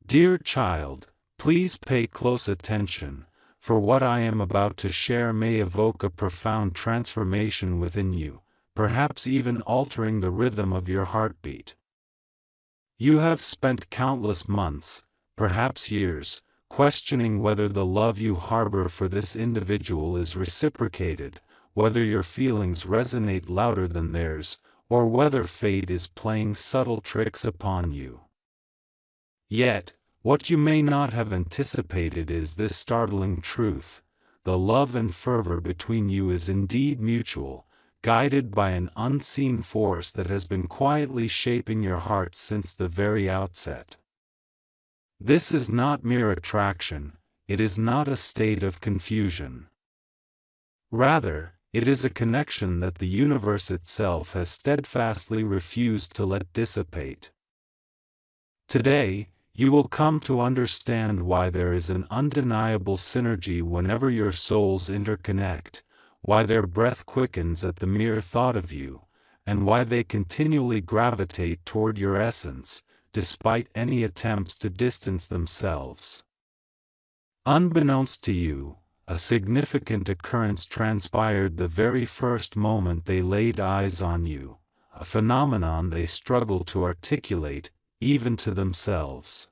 Dear child, please pay close attention, for what I am about to share may evoke a profound transformation within you, perhaps even altering the rhythm of your heartbeat. You have spent countless months, perhaps years, questioning whether the love you harbor for this individual is reciprocated, whether your feelings resonate louder than theirs, or whether fate is playing subtle tricks upon you. Yet, what you may not have anticipated is this startling truth: the love and fervor between you is indeed mutual, guided by an unseen force that has been quietly shaping your heart since the very outset. This is not mere attraction, it is not a state of confusion. Rather, it is a connection that the universe itself has steadfastly refused to let dissipate. Today, you will come to understand why there is an undeniable synergy whenever your souls interconnect, why their breath quickens at the mere thought of you, and why they continually gravitate toward your essence, despite any attempts to distance themselves. Unbeknownst to you, a significant occurrence transpired the very first moment they laid eyes on you, a phenomenon they struggle to articulate, even to themselves.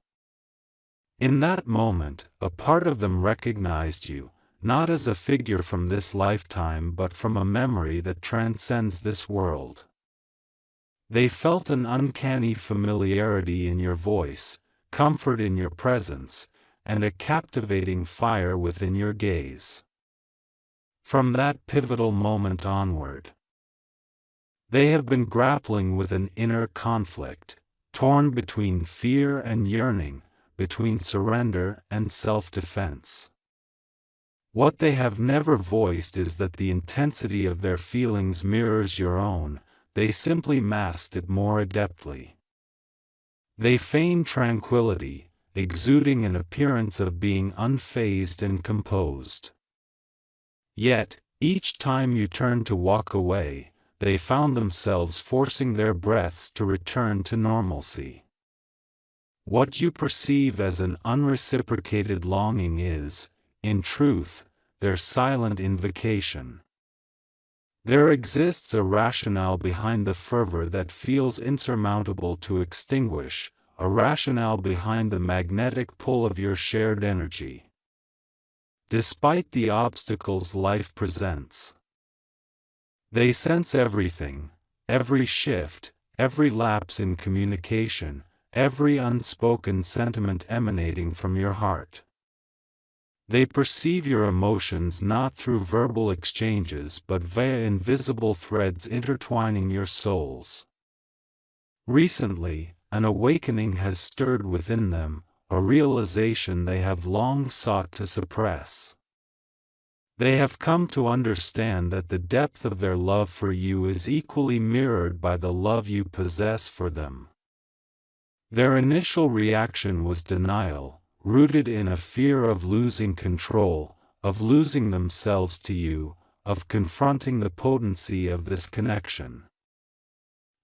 In that moment, a part of them recognized you, not as a figure from this lifetime but from a memory that transcends this world. They felt an uncanny familiarity in your voice, comfort in your presence, and a captivating fire within your gaze. From that pivotal moment onward, they have been grappling with an inner conflict, torn between fear and yearning, between surrender and self-defense. What they have never voiced is that the intensity of their feelings mirrors your own, they simply masked it more adeptly. They feign tranquility, exuding an appearance of being unfazed and composed. Yet, each time you turned to walk away, they found themselves forcing their breaths to return to normalcy. What you perceive as an unreciprocated longing is, in truth, their silent invocation. There exists a rationale behind the fervor that feels insurmountable to extinguish, a rationale behind the magnetic pull of your shared energy. Despite the obstacles life presents, they sense everything, every shift, every lapse in communication, every unspoken sentiment emanating from your heart. They perceive your emotions not through verbal exchanges but via invisible threads intertwining your souls. Recently, an awakening has stirred within them, a realization they have long sought to suppress. They have come to understand that the depth of their love for you is equally mirrored by the love you possess for them. Their initial reaction was denial, rooted in a fear of losing control, of losing themselves to you, of confronting the potency of this connection.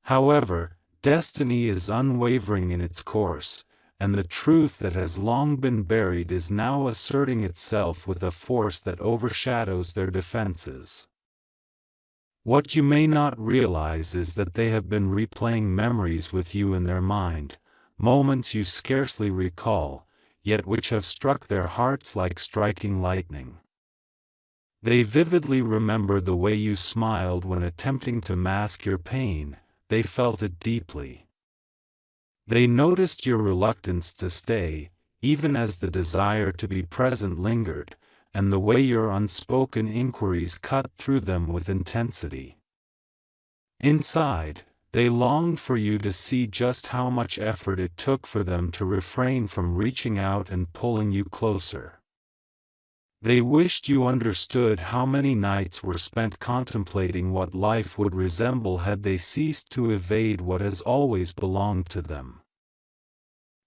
However, destiny is unwavering in its course, and the truth that has long been buried is now asserting itself with a force that overshadows their defenses. What you may not realize is that they have been replaying memories with you in their mind, moments you scarcely recall, yet which have struck their hearts like striking lightning. They vividly remember the way you smiled when attempting to mask your pain, they felt it deeply. They noticed your reluctance to stay, even as the desire to be present lingered, and the way your unspoken inquiries cut through them with intensity. Inside, they longed for you to see just how much effort it took for them to refrain from reaching out and pulling you closer. They wished you understood how many nights were spent contemplating what life would resemble had they ceased to evade what has always belonged to them.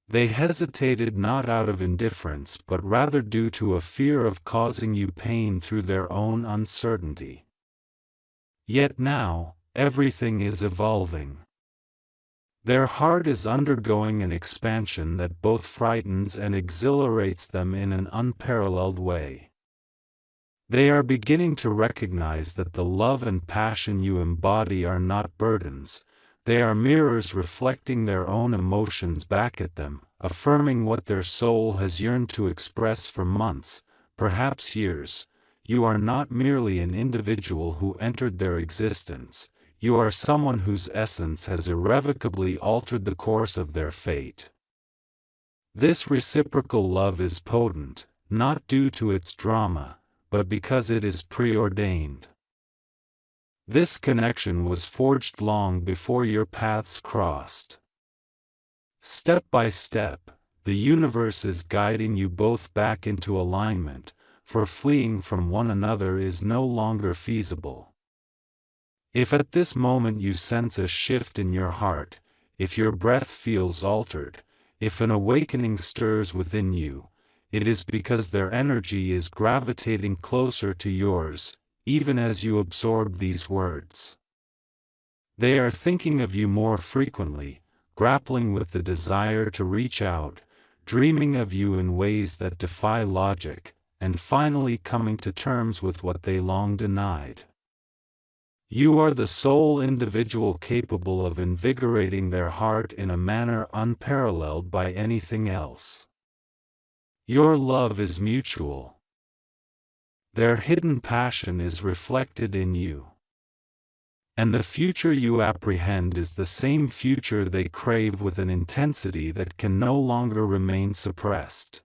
They hesitated not out of indifference but rather due to a fear of causing you pain through their own uncertainty. Yet now, everything is evolving. Their heart is undergoing an expansion that both frightens and exhilarates them in an unparalleled way. They are beginning to recognize that the love and passion you embody are not burdens, they are mirrors reflecting their own emotions back at them, affirming what their soul has yearned to express for months, perhaps years. You are not merely an individual who entered their existence, you are someone whose essence has irrevocably altered the course of their fate. This reciprocal love is potent, not due to its drama, but because it is preordained. This connection was forged long before your paths crossed. Step by step, the universe is guiding you both back into alignment, for fleeing from one another is no longer feasible. If at this moment you sense a shift in your heart, if your breath feels altered, if an awakening stirs within you, it is because their energy is gravitating closer to yours, even as you absorb these words. They are thinking of you more frequently, grappling with the desire to reach out, dreaming of you in ways that defy logic, and finally coming to terms with what they long denied. You are the sole individual capable of invigorating their heart in a manner unparalleled by anything else. Your love is mutual. Their hidden passion is reflected in you. And the future you apprehend is the same future they crave with an intensity that can no longer remain suppressed.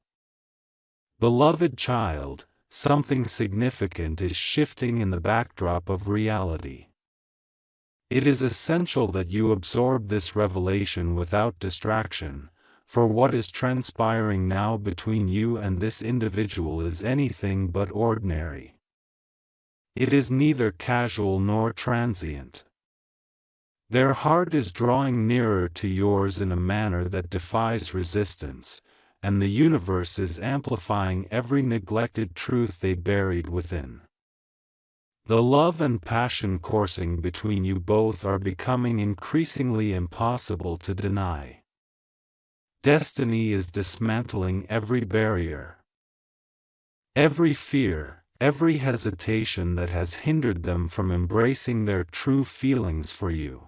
Beloved child, something significant is shifting in the backdrop of reality. It is essential that you absorb this revelation without distraction, for what is transpiring now between you and this individual is anything but ordinary. It is neither casual nor transient. Their heart is drawing nearer to yours in a manner that defies resistance, and the universe is amplifying every neglected truth they buried within. The love and passion coursing between you both are becoming increasingly impossible to deny. Destiny is dismantling every barrier. Every fear, every hesitation that has hindered them from embracing their true feelings for you.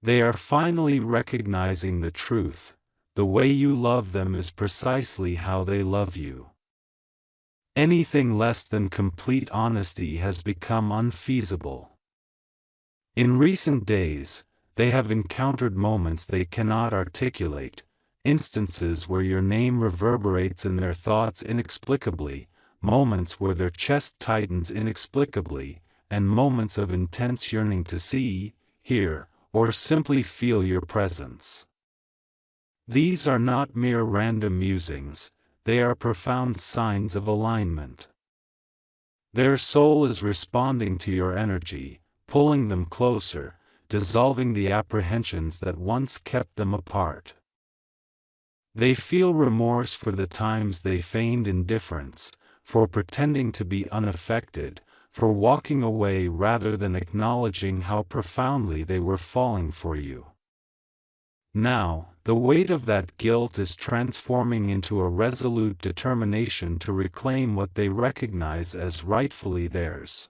They are finally recognizing the truth: the way you love them is precisely how they love you. Anything less than complete honesty has become unfeasible. In recent days, they have encountered moments they cannot articulate, instances where your name reverberates in their thoughts inexplicably, moments where their chest tightens inexplicably, and moments of intense yearning to see, hear, or simply feel your presence. These are not mere random musings, they are profound signs of alignment. Their soul is responding to your energy, pulling them closer, dissolving the apprehensions that once kept them apart. They feel remorse for the times they feigned indifference, for pretending to be unaffected, for walking away rather than acknowledging how profoundly they were falling for you. Now, the weight of that guilt is transforming into a resolute determination to reclaim what they recognize as rightfully theirs.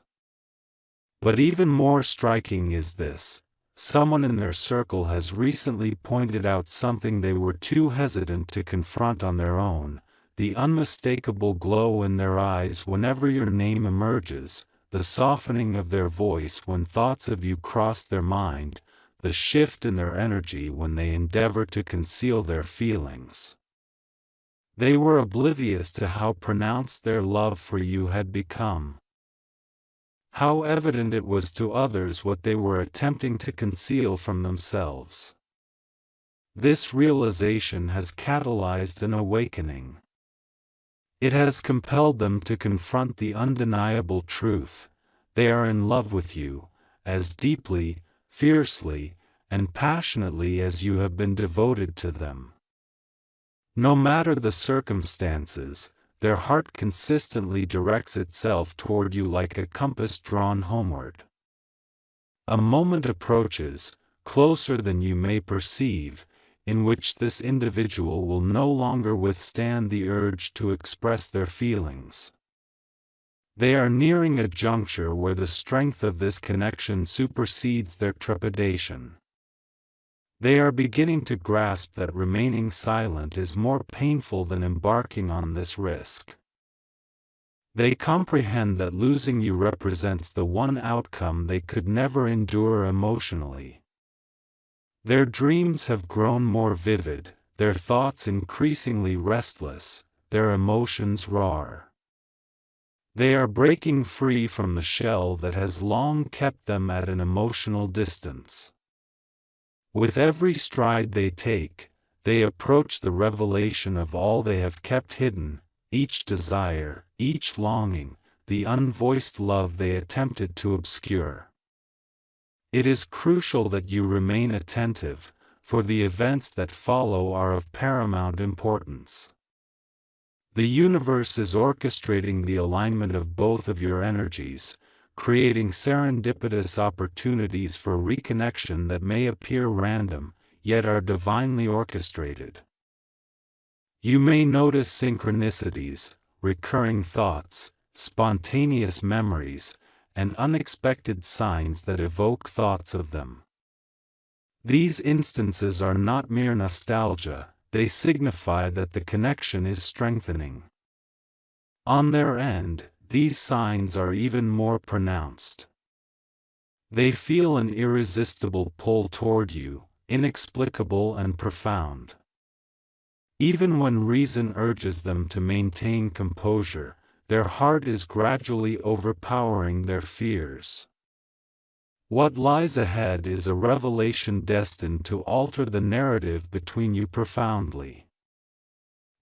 But even more striking is this: someone in their circle has recently pointed out something they were too hesitant to confront on their own: the unmistakable glow in their eyes whenever your name emerges, the softening of their voice when thoughts of you cross their mind, the shift in their energy when they endeavor to conceal their feelings. They were oblivious to how pronounced their love for you had become. How evident it was to others what they were attempting to conceal from themselves. This realization has catalyzed an awakening. It has compelled them to confront the undeniable truth: they are in love with you, as deeply, fiercely, and passionately as you have been devoted to them. No matter the circumstances, their heart consistently directs itself toward you like a compass drawn homeward. A moment approaches, closer than you may perceive, in which this individual will no longer withstand the urge to express their feelings. They are nearing a juncture where the strength of this connection supersedes their trepidation. They are beginning to grasp that remaining silent is more painful than embarking on this risk. They comprehend that losing you represents the one outcome they could never endure emotionally. Their dreams have grown more vivid, their thoughts increasingly restless, their emotions raw. They are breaking free from the shell that has long kept them at an emotional distance. With every stride they take, they approach the revelation of all they have kept hidden, each desire, each longing, the unvoiced love they attempted to obscure. It is crucial that you remain attentive, for the events that follow are of paramount importance. The universe is orchestrating the alignment of both of your energies, creating serendipitous opportunities for reconnection that may appear random, yet are divinely orchestrated. You may notice synchronicities, recurring thoughts, spontaneous memories, and unexpected signs that evoke thoughts of them. These instances are not mere nostalgia, they signify that the connection is strengthening. On their end, these signs are even more pronounced. They feel an irresistible pull toward you, inexplicable and profound. Even when reason urges them to maintain composure, their heart is gradually overpowering their fears. What lies ahead is a revelation destined to alter the narrative between you profoundly.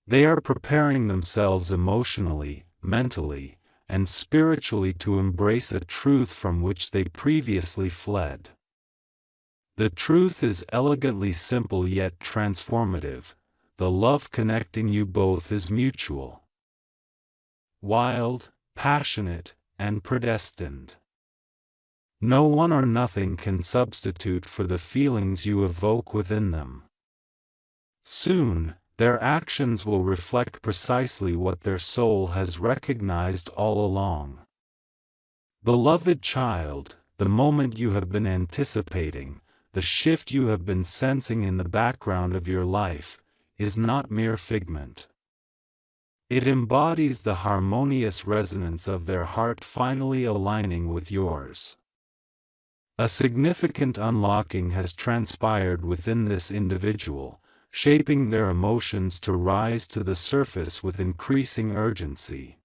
They are preparing themselves emotionally, mentally, and spiritually to embrace a truth from which they previously fled. The truth is elegantly simple yet transformative: the love connecting you both is mutual. Wild, passionate, and predestined. No one or nothing can substitute for the feelings you evoke within them. Soon, their actions will reflect precisely what their soul has recognized all along. Beloved child, the moment you have been anticipating, the shift you have been sensing in the background of your life, is not mere figment. It embodies the harmonious resonance of their heart finally aligning with yours. A significant unlocking has transpired within this individual, shaping their emotions to rise to the surface with increasing urgency.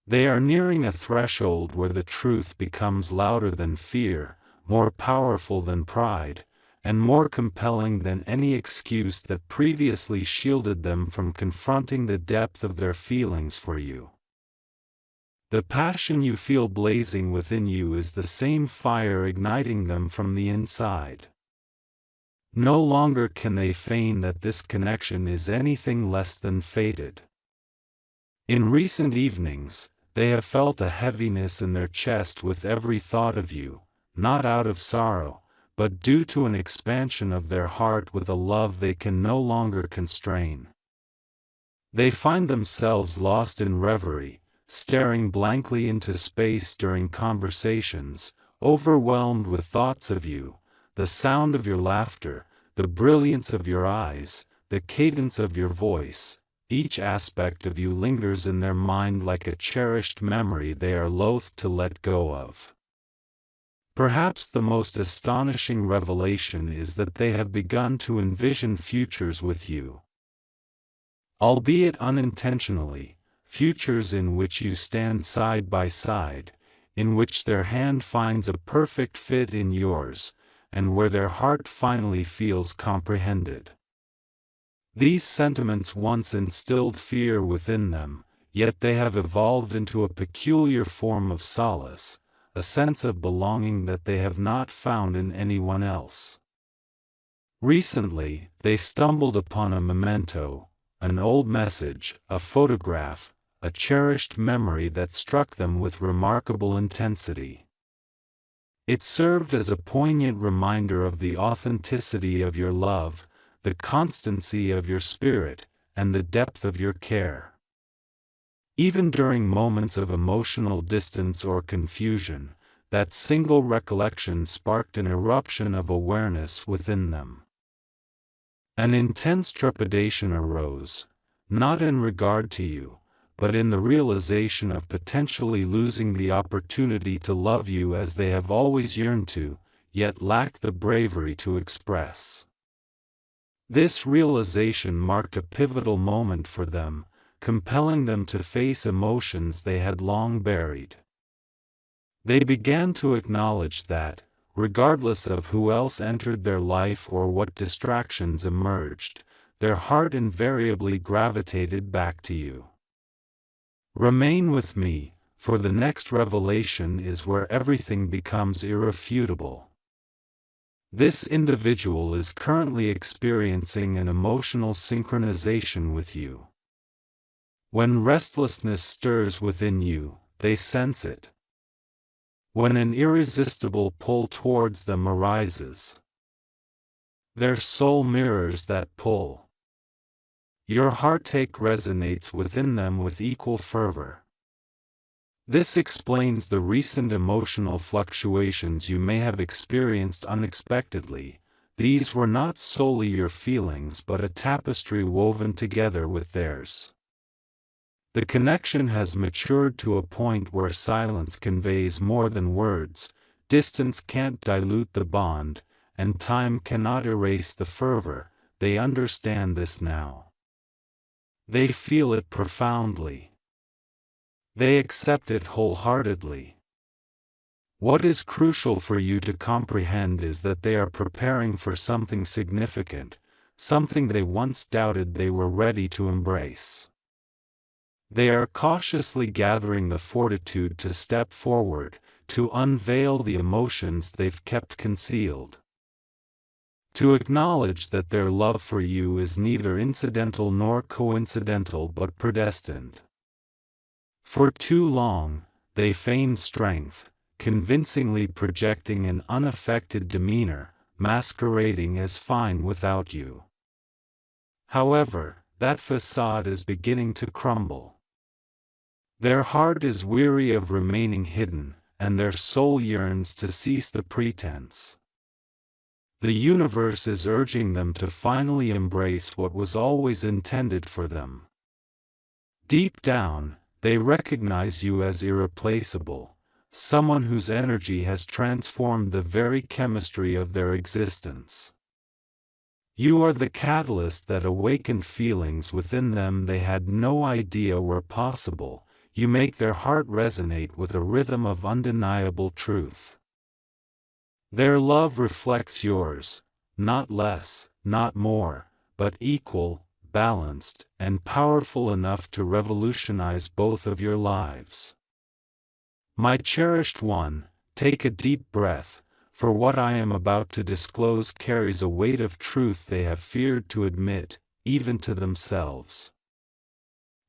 They are nearing a threshold where the truth becomes louder than fear, more powerful than pride, and more compelling than any excuse that previously shielded them from confronting the depth of their feelings for you. The passion you feel blazing within you is the same fire igniting them from the inside. No longer can they feign that this connection is anything less than fated. In recent evenings, they have felt a heaviness in their chest with every thought of you, not out of sorrow, but due to an expansion of their heart with a love they can no longer constrain. They find themselves lost in reverie, staring blankly into space during conversations, overwhelmed with thoughts of you, the sound of your laughter, the brilliance of your eyes, the cadence of your voice. Each aspect of you lingers in their mind like a cherished memory they are loath to let go of. Perhaps the most astonishing revelation is that they have begun to envision futures with you. Albeit unintentionally, futures in which you stand side by side, in which their hand finds a perfect fit in yours, and where their heart finally feels comprehended. These sentiments once instilled fear within them, yet they have evolved into a peculiar form of solace, a sense of belonging that they have not found in anyone else. Recently, they stumbled upon a memento, an old message, a photograph, a cherished memory that struck them with remarkable intensity. It served as a poignant reminder of the authenticity of your love, the constancy of your spirit, and the depth of your care. Even during moments of emotional distance or confusion, that single recollection sparked an eruption of awareness within them. An intense trepidation arose, not in regard to you, but in the realization of potentially losing the opportunity to love you as they have always yearned to, yet lacked the bravery to express. This realization marked a pivotal moment for them, compelling them to face emotions they had long buried. They began to acknowledge that, regardless of who else entered their life or what distractions emerged, their heart invariably gravitated back to you. Remain with me, for the next revelation is where everything becomes irrefutable. This individual is currently experiencing an emotional synchronization with you. When restlessness stirs within you, they sense it. When an irresistible pull towards them arises, their soul mirrors that pull. Your heartache resonates within them with equal fervor. This explains the recent emotional fluctuations you may have experienced unexpectedly. These were not solely your feelings but a tapestry woven together with theirs. The connection has matured to a point where silence conveys more than words, distance can't dilute the bond, and time cannot erase the fervor. They understand this now. They feel it profoundly. They accept it wholeheartedly. What is crucial for you to comprehend is that they are preparing for something significant, something they once doubted they were ready to embrace. They are cautiously gathering the fortitude to step forward, to unveil the emotions they've kept concealed. To acknowledge that their love for you is neither incidental nor coincidental but predestined. For too long, they feigned strength, convincingly projecting an unaffected demeanor, masquerading as fine without you. However, that facade is beginning to crumble. Their heart is weary of remaining hidden, and their soul yearns to cease the pretense. The universe is urging them to finally embrace what was always intended for them. Deep down, they recognize you as irreplaceable, someone whose energy has transformed the very chemistry of their existence. You are the catalyst that awakened feelings within them they had no idea were possible. You make their heart resonate with a rhythm of undeniable truth. Their love reflects yours, not less, not more, but equal, balanced, and powerful enough to revolutionize both of your lives. My cherished one, take a deep breath, for what I am about to disclose carries a weight of truth they have feared to admit, even to themselves.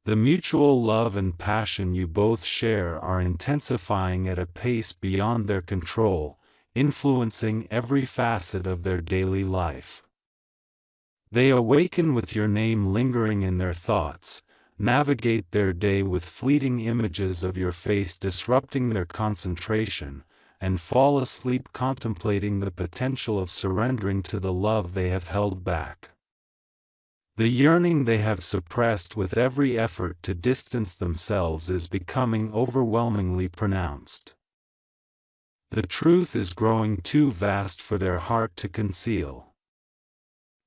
The mutual love and passion you both share are intensifying at a pace beyond their control, influencing every facet of their daily life. They awaken with your name lingering in their thoughts, navigate their day with fleeting images of your face disrupting their concentration, and fall asleep contemplating the potential of surrendering to the love they have held back. The yearning they have suppressed with every effort to distance themselves is becoming overwhelmingly pronounced. The truth is growing too vast for their heart to conceal.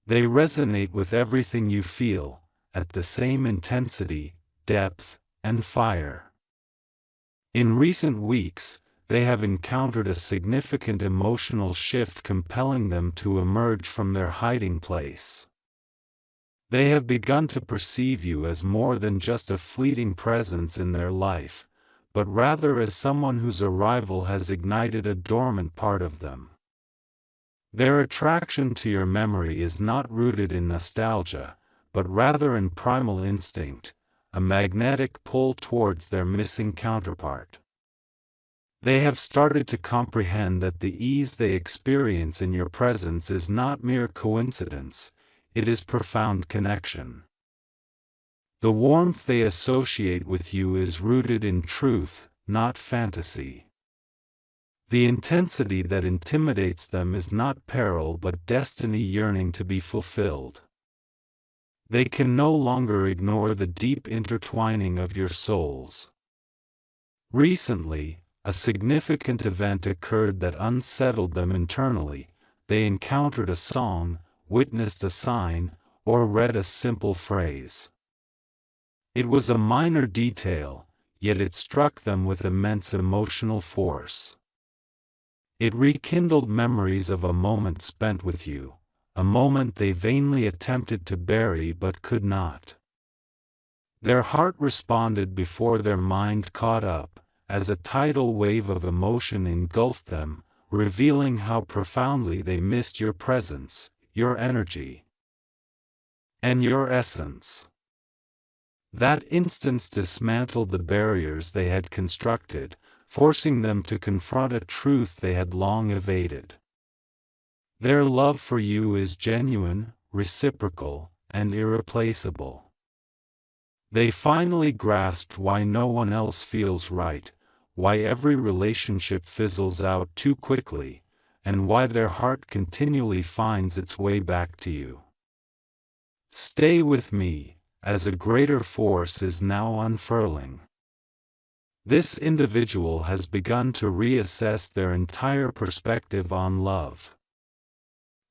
They resonate with everything you feel, at the same intensity, depth, and fire. In recent weeks, they have encountered a significant emotional shift compelling them to emerge from their hiding place. They have begun to perceive you as more than just a fleeting presence in their life, but rather as someone whose arrival has ignited a dormant part of them. Their attraction to your memory is not rooted in nostalgia, but rather in primal instinct, a magnetic pull towards their missing counterpart. They have started to comprehend that the ease they experience in your presence is not mere coincidence, it is profound connection. The warmth they associate with you is rooted in truth, not fantasy. The intensity that intimidates them is not peril but destiny yearning to be fulfilled. They can no longer ignore the deep intertwining of your souls. Recently, a significant event occurred that unsettled them internally. They encountered a song, witnessed a sign, or read a simple phrase. It was a minor detail, yet it struck them with immense emotional force. It rekindled memories of a moment spent with you, a moment they vainly attempted to bury but could not. Their heart responded before their mind caught up, as a tidal wave of emotion engulfed them, revealing how profoundly they missed your presence, your energy, and your essence. That instance dismantled the barriers they had constructed, forcing them to confront a truth they had long evaded. Their love for you is genuine, reciprocal, and irreplaceable. They finally grasped why no one else feels right, why every relationship fizzles out too quickly, and why their heart continually finds its way back to you. Stay with me, as a greater force is now unfurling. This individual has begun to reassess their entire perspective on love.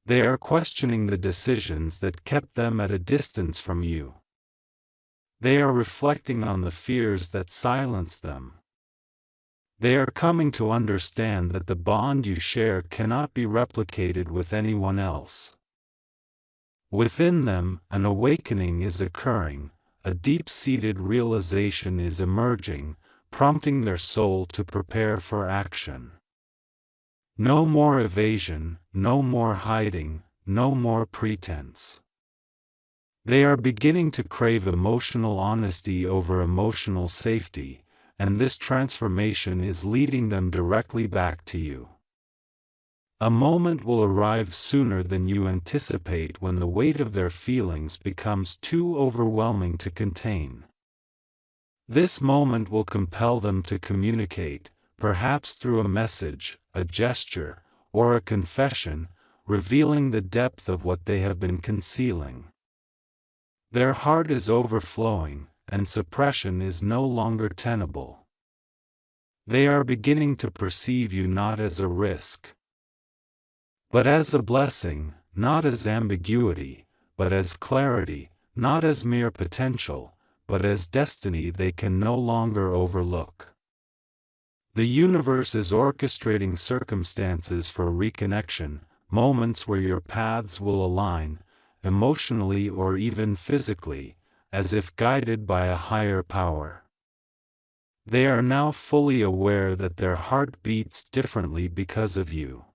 They are questioning the decisions that kept them at a distance from you. They are reflecting on the fears that silenced them. They are coming to understand that the bond you share cannot be replicated with anyone else. Within them, an awakening is occurring, a deep-seated realization is emerging, prompting their soul to prepare for action. No more evasion, no more hiding, no more pretense. They are beginning to crave emotional honesty over emotional safety, and this transformation is leading them directly back to you. A moment will arrive sooner than you anticipate when the weight of their feelings becomes too overwhelming to contain. This moment will compel them to communicate, perhaps through a message, a gesture, or a confession, revealing the depth of what they have been concealing. Their heart is overflowing, and suppression is no longer tenable. They are beginning to perceive you not as a risk, but as a blessing, not as ambiguity, but as clarity, not as mere potential, but as destiny they can no longer overlook. The universe is orchestrating circumstances for reconnection, moments where your paths will align, emotionally or even physically, as if guided by a higher power. They are now fully aware that their heart beats differently because of you.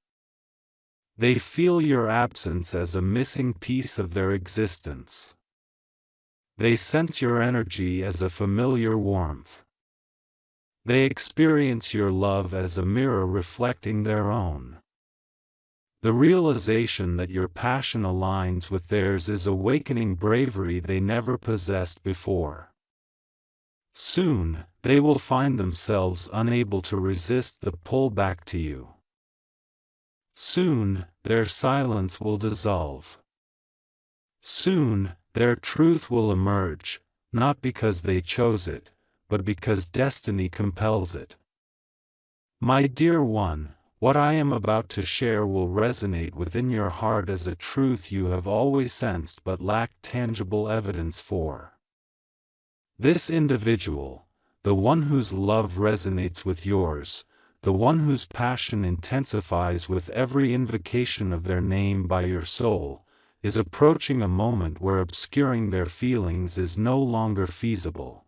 They feel your absence as a missing piece of their existence. They sense your energy as a familiar warmth. They experience your love as a mirror reflecting their own. The realization that your passion aligns with theirs is awakening bravery they never possessed before. Soon, they will find themselves unable to resist the pull back to you. Soon, their silence will dissolve. Soon, their truth will emerge, not because they chose it, but because destiny compels it. My dear one, what I am about to share will resonate within your heart as a truth you have always sensed but lacked tangible evidence for. This individual, the one whose love resonates with yours, the one whose passion intensifies with every invocation of their name by your soul, is approaching a moment where obscuring their feelings is no longer feasible.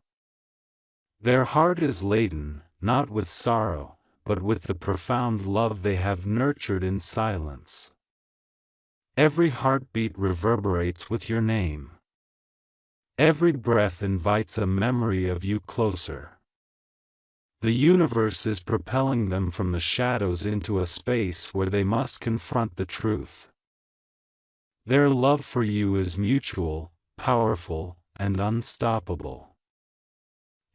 Their heart is laden, not with sorrow, but with the profound love they have nurtured in silence. Every heartbeat reverberates with your name. Every breath invites a memory of you closer. The universe is propelling them from the shadows into a space where they must confront the truth. Their love for you is mutual, powerful, and unstoppable.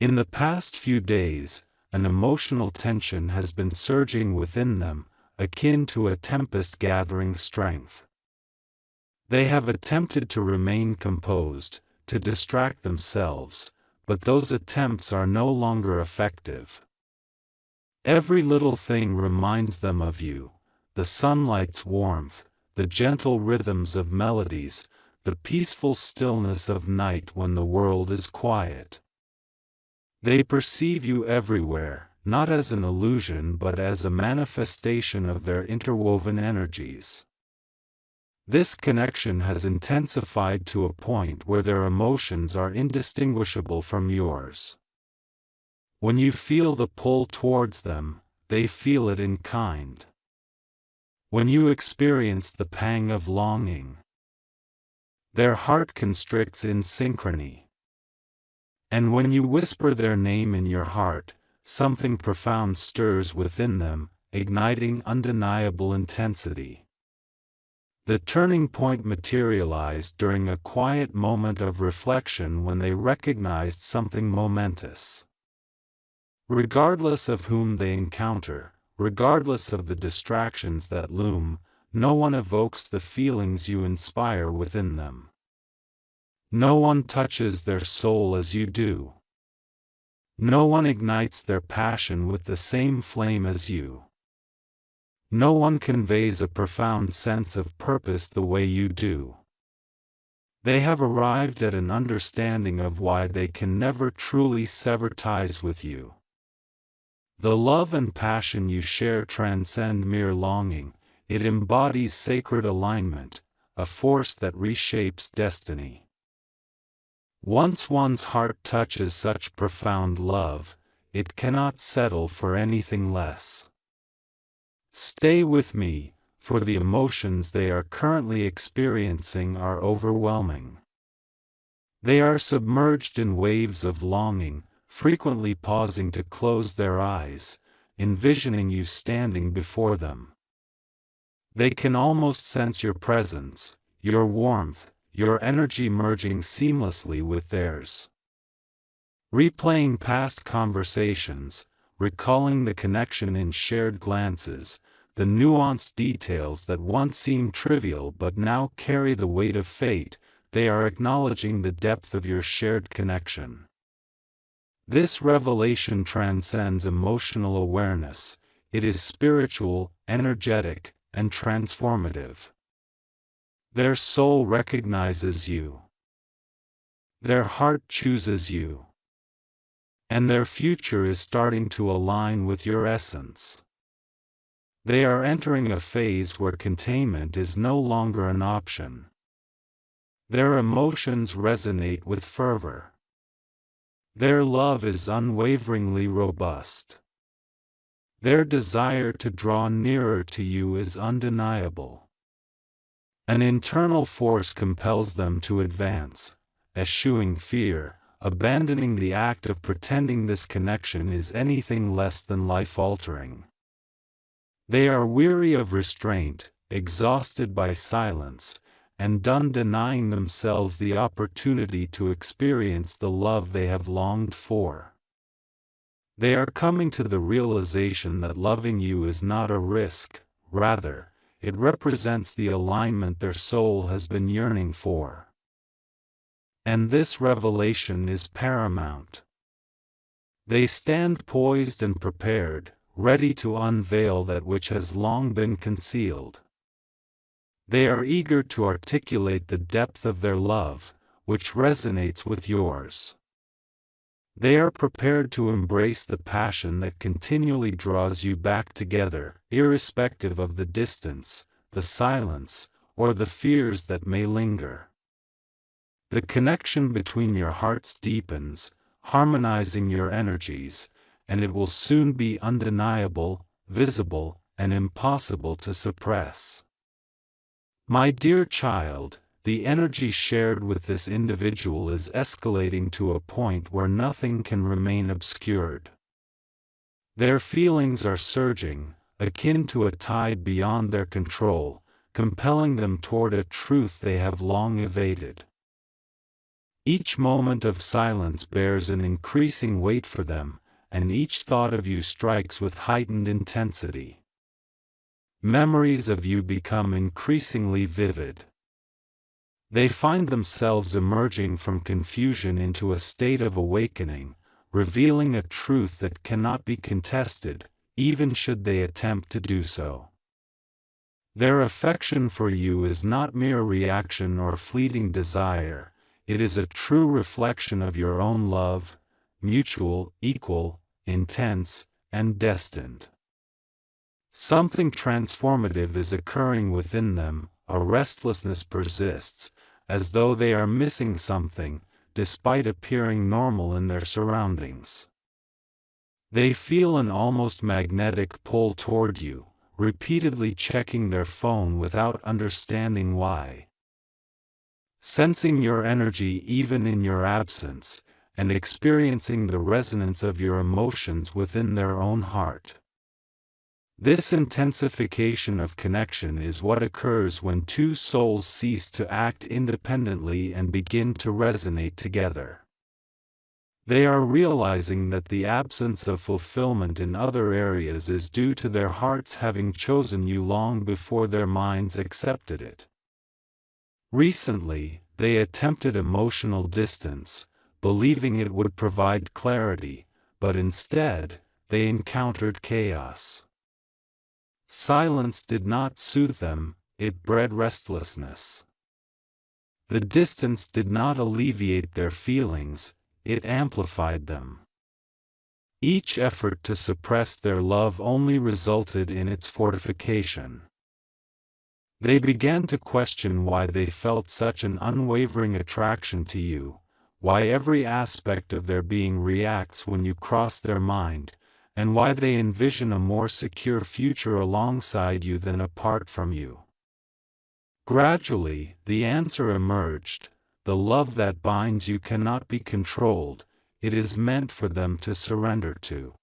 In the past few days, an emotional tension has been surging within them, akin to a tempest gathering strength. They have attempted to remain composed, to distract themselves, but those attempts are no longer effective. Every little thing reminds them of you: the sunlight's warmth, the gentle rhythms of melodies, the peaceful stillness of night when the world is quiet. They perceive you everywhere, not as an illusion but as a manifestation of their interwoven energies. This connection has intensified to a point where their emotions are indistinguishable from yours. When you feel the pull towards them, they feel it in kind. When you experience the pang of longing, their heart constricts in synchrony. And when you whisper their name in your heart, something profound stirs within them, igniting undeniable intensity. The turning point materialized during a quiet moment of reflection when they recognized something momentous. Regardless of whom they encounter, regardless of the distractions that loom, no one evokes the feelings you inspire within them. No one touches their soul as you do. No one ignites their passion with the same flame as you. No one conveys a profound sense of purpose the way you do. They have arrived at an understanding of why they can never truly sever ties with you. The love and passion you share transcend mere longing; it embodies sacred alignment, a force that reshapes destiny. Once one's heart touches such profound love, it cannot settle for anything less. Stay with me, for the emotions they are currently experiencing are overwhelming. They are submerged in waves of longing, frequently pausing to close their eyes, envisioning you standing before them. They can almost sense your presence, your warmth, your energy merging seamlessly with theirs. Replaying past conversations, recalling the connection in shared glances, the nuanced details that once seemed trivial but now carry the weight of fate, they are acknowledging the depth of your shared connection. This revelation transcends emotional awareness; it is spiritual, energetic, and transformative. Their soul recognizes you. Their heart chooses you. And their future is starting to align with your essence. They are entering a phase where containment is no longer an option. Their emotions resonate with fervor. Their love is unwaveringly robust. Their desire to draw nearer to you is undeniable. An internal force compels them to advance, eschewing fear, abandoning the act of pretending this connection is anything less than life-altering. They are weary of restraint, exhausted by silence, and done denying themselves the opportunity to experience the love they have longed for. They are coming to the realization that loving you is not a risk; rather, it represents the alignment their soul has been yearning for. And this revelation is paramount. They stand poised and prepared, ready to unveil that which has long been concealed. They are eager to articulate the depth of their love, which resonates with yours. They are prepared to embrace the passion that continually draws you back together, irrespective of the distance, the silence, or the fears that may linger. The connection between your hearts deepens, harmonizing your energies, and it will soon be undeniable, visible, and impossible to suppress. My dear child, the energy shared with this individual is escalating to a point where nothing can remain obscured. Their feelings are surging, akin to a tide beyond their control, compelling them toward a truth they have long evaded. Each moment of silence bears an increasing weight for them, and each thought of you strikes with heightened intensity. Memories of you become increasingly vivid. They find themselves emerging from confusion into a state of awakening, revealing a truth that cannot be contested, even should they attempt to do so. Their affection for you is not mere reaction or fleeting desire, it is a true reflection of your own love, mutual, equal, intense, and destined. Something transformative is occurring within them, a restlessness persists, as though they are missing something, despite appearing normal in their surroundings. They feel an almost magnetic pull toward you, repeatedly checking their phone without understanding why. Sensing your energy even in your absence, and experiencing the resonance of your emotions within their own heart. This intensification of connection is what occurs when two souls cease to act independently and begin to resonate together. They are realizing that the absence of fulfillment in other areas is due to their hearts having chosen you long before their minds accepted it. Recently, they attempted emotional distance, believing it would provide clarity, but instead, they encountered chaos. Silence did not soothe them, it bred restlessness. The distance did not alleviate their feelings, it amplified them. Each effort to suppress their love only resulted in its fortification. They began to question why they felt such an unwavering attraction to you, why every aspect of their being reacts when you cross their mind, and why they envision a more secure future alongside you than apart from you. Gradually, the answer emerged: the love that binds you cannot be controlled, it is meant for them to surrender to.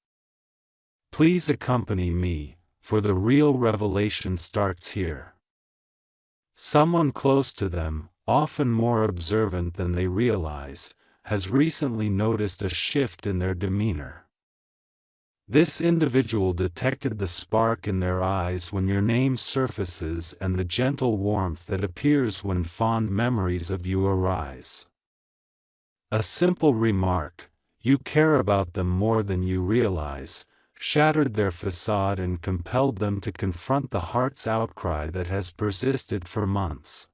Please accompany me, for the real revelation starts here. Someone close to them, often more observant than they realize, has recently noticed a shift in their demeanor. This individual detected the spark in their eyes when your name surfaces and the gentle warmth that appears when fond memories of you arise. A simple remark, "You care about them more than you realize," shattered their facade and compelled them to confront the heart's outcry that has persisted for months.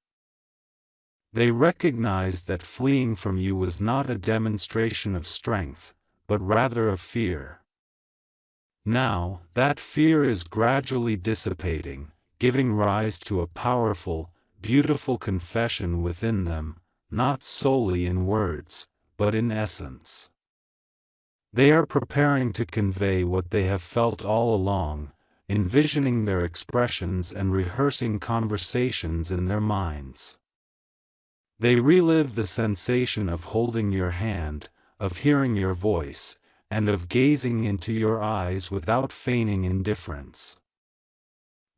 They recognized that fleeing from you was not a demonstration of strength, but rather of fear. Now, that fear is gradually dissipating, giving rise to a powerful, beautiful confession within them, not solely in words, but in essence. They are preparing to convey what they have felt all along, envisioning their expressions and rehearsing conversations in their minds. They relive the sensation of holding your hand, of hearing your voice, and of gazing into your eyes without feigning indifference.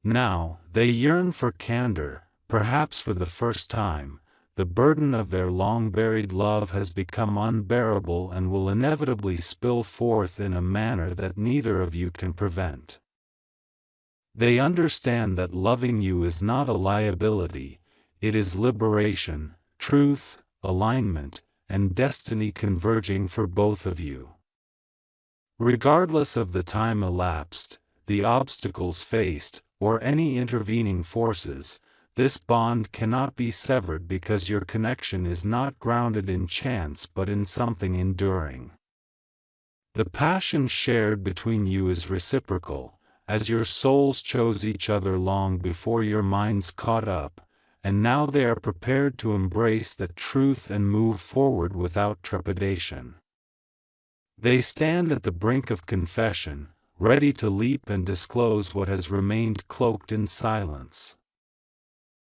Now, they yearn for candor, perhaps for the first time. The burden of their long-buried love has become unbearable and will inevitably spill forth in a manner that neither of you can prevent. They understand that loving you is not a liability, it is liberation, truth, alignment, and destiny converging for both of you. Regardless of the time elapsed, the obstacles faced, or any intervening forces, this bond cannot be severed because your connection is not grounded in chance but in something enduring. The passion shared between you is reciprocal, as your souls chose each other long before your minds caught up, and now they are prepared to embrace that truth and move forward without trepidation. They stand at the brink of confession, ready to leap and disclose what has remained cloaked in silence.